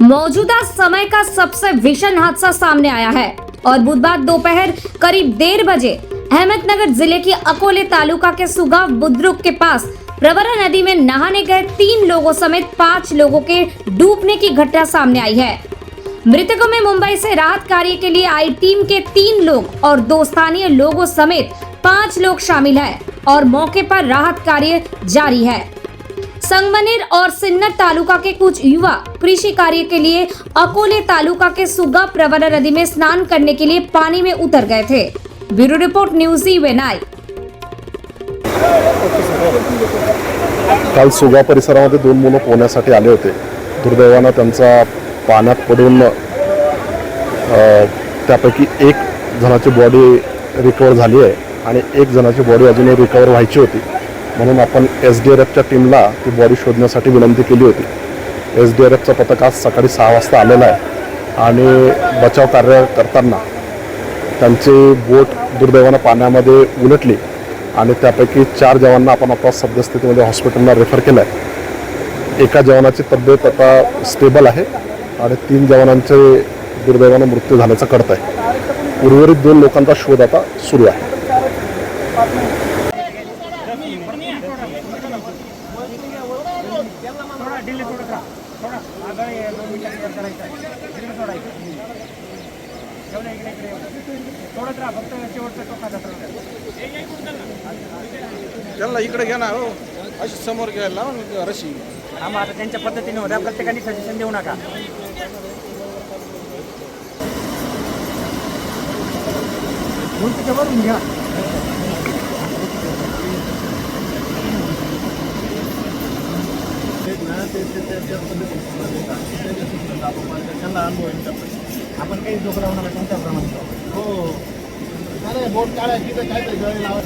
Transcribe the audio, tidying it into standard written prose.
मौजूदा समय का सबसे भीषण हादसा सामने आया है और बुधवार दोपहर करीब 1:30 बजे अहमदनगर जिले की अकोले तालुका के सुगाव बुद्रुक के पास प्रवरा नदी में नहाने गए 3 लोगों समेत 5 लोगों के डूबने की घटना सामने आई है। मृतकों में मुंबई से राहत कार्य के लिए आई टीम के 3 लोग और 2 स्थानीय लोगों समेत 5 लोग शामिल हैं और मौके पर राहत कार्य जारी है। संगमनेर और सिन्नर तालुका के कुछ युवा कृषि कार्य के लिए अकोले तालुका के सुगा प्रवरा नदी में स्नान करने के लिए पानी में उतर गए थे। ब्यूरो रिपोर्ट न्यूज वेनाई। काल सुगा परिसरामध्ये 2 मुलं पोहण्यासाठी आले होते। दुर्दैवानं त्यांचा पाण्यात पडून त्यापैकी एक जणाची बॉडी रिकवर झाली आहे आणि एक जणाची बॉडी अजूनही रिकवर व्हायची होती, म्हणून आपण SDRFच्या टीमला ती बॉडी शोधण्यासाठी विनंती केली होती। SDRFचं पथक आज सकाळी 6 वाजता आलेलं आहे आणि बचाव कार्य करताना त्यांची बोट दुर्दैवानं पाण्यामध्ये उलटली आणि त्यापैकी 4 जवानांना आपण आता सद्यस्थितीमध्ये हॉस्पिटलला रेफर केलं आहे। एका जवानाची तब्येत आता स्टेबल आहे आणि 3 जवानांचे दुर्दैवानं मृत्यू झाल्याचं कळत आहे। उर्वरित 2 लोकांचा शोध आता सुरू आहे। त्यांना इकडे घ्या ना हो, अशी समोर घ्यायला रशी आम्ही आता त्यांच्या पद्धतीने होत्या, प्रत्येकाने सजेशन देऊ नका। वरून घ्या आपण काही झोप लावणार त्यांच्याप्रमाणे। हो, अरे बोट काढायची तर काहीतरी गळे लावा।